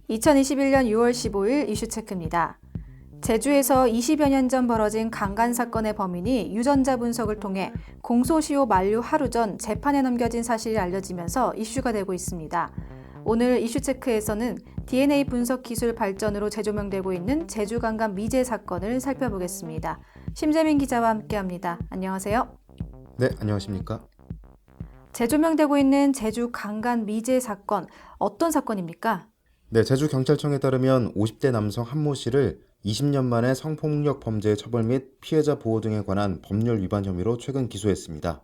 (2021년 6월 15일) 이슈체크입니다. 제주에서 20여 년 전 벌어진 강간 사건의 범인이 유전자 분석을 통해 공소시효 만료 하루 전 재판에 넘겨진 사실이 알려지면서 이슈가 되고 있습니다. 오늘 이슈체크에서는 DNA 분석 기술 발전으로 재조명되고 있는 제주 강간 미제 사건을 살펴보겠습니다. 심재민 기자와 함께합니다. 안녕하세요. 네, 안녕하십니까? 재조명되고 있는 제주 강간 미제 사건, 어떤 사건입니까? 네, 제주경찰청에 따르면 50대 남성 한모 씨를 20년 만에 성폭력 범죄의 처벌 및 피해자 보호 등에 관한 법률 위반 혐의로 최근 기소했습니다.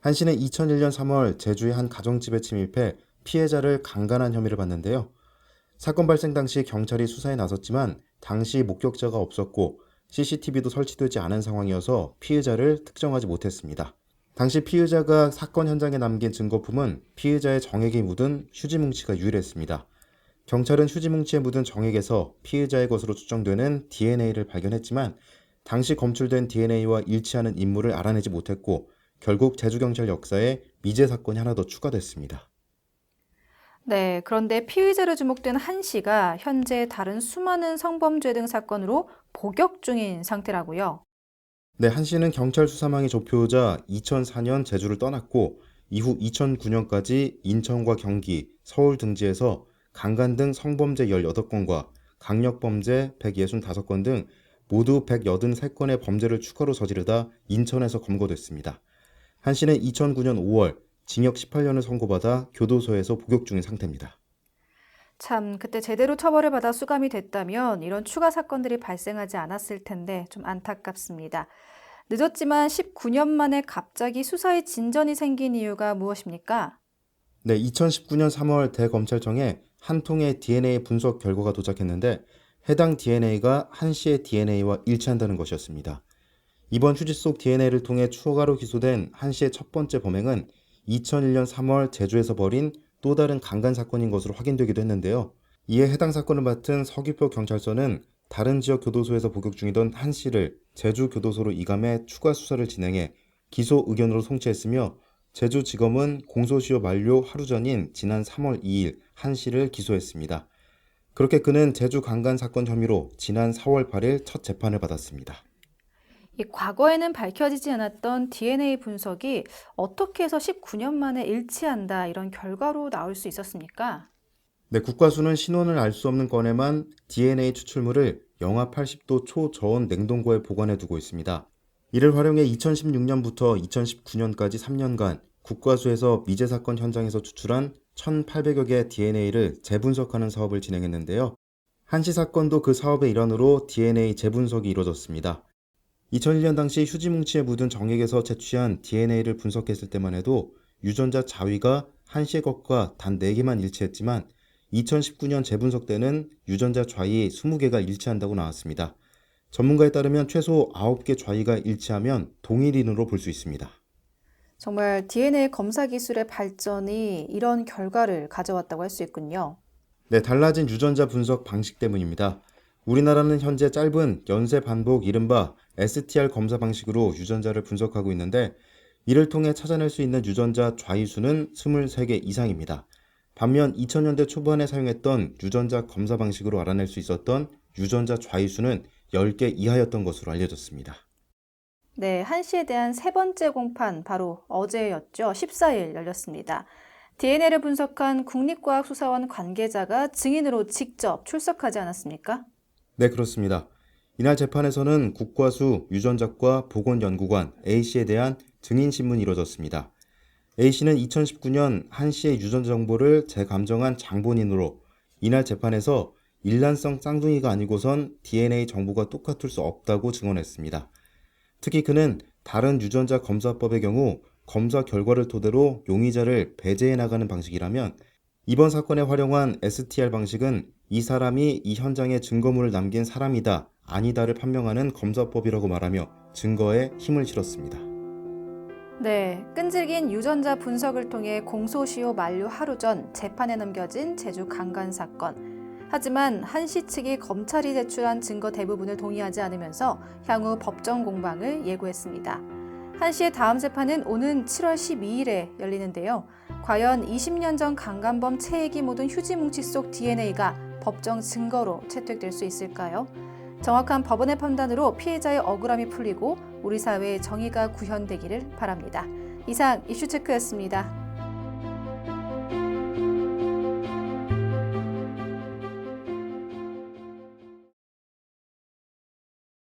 한 씨는 2001년 3월 제주의 한 가정집에 침입해 피해자를 강간한 혐의를 받는데요. 사건 발생 당시 경찰이 수사에 나섰지만 당시 목격자가 없었고 CCTV도 설치되지 않은 상황이어서 피해자를 특정하지 못했습니다. 당시 피해자가 사건 현장에 남긴 증거품은 피해자의 정액이 묻은 휴지 뭉치가 유일했습니다. 경찰은 휴지 뭉치에 묻은 정액에서 피해자의 것으로 추정되는 DNA를 발견했지만 당시 검출된 DNA와 일치하는 인물을 알아내지 못했고 결국 제주경찰 역사에 미제 사건이 하나 더 추가됐습니다. 네, 그런데 피의자로 지목된 한 씨가 현재 다른 수많은 성범죄 등 사건으로 복역 중인 상태라고요. 네, 한 씨는 경찰 수사망이 좁혀오자 2004년 제주를 떠났고 이후 2009년까지 인천과 경기, 서울 등지에서 강간 등 성범죄 18건과 강력범죄 165건 등 모두 183건의 범죄를 추가로 저지르다 인천에서 검거됐습니다. 한 씨는 2009년 5월 징역 18년을 선고받아 교도소에서 복역 중인 상태입니다. 참, 그때 제대로 처벌을 받아 수감이 됐다면 이런 추가 사건들이 발생하지 않았을 텐데 좀 안타깝습니다. 늦었지만 19년 만에 갑자기 수사에 진전이 생긴 이유가 무엇입니까? 네, 2019년 3월 대검찰청에 한 통의 DNA 분석 결과가 도착했는데 해당 DNA가 한 씨의 DNA와 일치한다는 것이었습니다. 이번 휴지 속 DNA를 통해 추가로 기소된 한 씨의 첫 번째 범행은 2001년 3월 제주에서 벌인 또 다른 강간 사건인 것으로 확인되기도 했는데요. 이에 해당 사건을 맡은 서귀포 경찰서는 다른 지역 교도소에서 복역 중이던 한 씨를 제주 교도소로 이감해 추가 수사를 진행해 기소 의견으로 송치했으며 제주지검은 공소시효 만료 하루 전인 지난 3월 2일 한 씨를 기소했습니다. 그렇게 그는 제주 강간 사건 혐의로 지난 4월 8일 첫 재판을 받았습니다. 이 과거에는 밝혀지지 않았던 DNA 분석이 어떻게 해서 19년 만에 일치한다 이런 결과로 나올 수 있었습니까? 네, 국과수는 신원을 알 수 없는 건에만 DNA 추출물을 영하 80도 초저온 냉동고에 보관해 두고 있습니다. 이를 활용해 2016년부터 2019년까지 3년간 국과수에서 미제 사건 현장에서 추출한 1,800여 개의 DNA를 재분석하는 사업을 진행했는데요. 한시 사건도 그 사업의 일환으로 DNA 재분석이 이뤄졌습니다. 2001년 당시 휴지 뭉치에 묻은 정액에서 채취한 DNA를 분석했을 때만 해도 유전자 자위가 한시의 것과 단 4개만 일치했지만 2019년 재분석 때는 유전자 좌위 20개가 일치한다고 나왔습니다. 전문가에 따르면 최소 9개 좌위가 일치하면 동일인으로 볼 수 있습니다. 정말 DNA 검사 기술의 발전이 이런 결과를 가져왔다고 할 수 있군요. 네, 달라진 유전자 분석 방식 때문입니다. 우리나라는 현재 짧은 연쇄 반복 이른바 STR 검사 방식으로 유전자를 분석하고 있는데 이를 통해 찾아낼 수 있는 유전자 좌위수는 23개 이상입니다. 반면 2000년대 초반에 사용했던 유전자 검사 방식으로 알아낼 수 있었던 유전자 좌위수는 10개 이하였던 것으로 알려졌습니다. 네, 한 씨에 대한 세 번째 공판 바로 어제였죠. 14일 열렸습니다. DNA를 분석한 국립과학수사원 관계자가 증인으로 직접 출석하지 않았습니까? 네, 그렇습니다. 이날 재판에서는 국과수 유전자과 보건연구관 A씨에 대한 증인 신문이 이뤄졌습니다. A씨는 2019년 한 씨의 유전자 정보를 재감정한 장본인으로 이날 재판에서 일란성 쌍둥이가 아니고선 DNA 정보가 똑같을 수 없다고 증언했습니다. 특히 그는 다른 유전자 검사법의 경우 검사 결과를 토대로 용의자를 배제해 나가는 방식이라면 이번 사건에 활용한 STR 방식은 이 사람이 이 현장에 증거물을 남긴 사람이다, 아니다를 판명하는 검사법이라고 말하며 증거에 힘을 실었습니다. 네, 끈질긴 유전자 분석을 통해 공소시효 만료 하루 전 재판에 넘겨진 제주 강간 사건. 하지만 한 씨 측이 검찰이 제출한 증거 대부분을 동의하지 않으면서 향후 법정 공방을 예고했습니다. 한 씨의 다음 재판은 오는 7월 12일에 열리는데요. 과연 20년 전 강간범 체액이 묻은 휴지 뭉치 속 DNA가 법정 증거로 채택될 수 있을까요? 정확한 법원의 판단으로 피해자의 억울함이 풀리고 우리 사회의 정의가 구현되기를 바랍니다. 이상 이슈체크였습니다.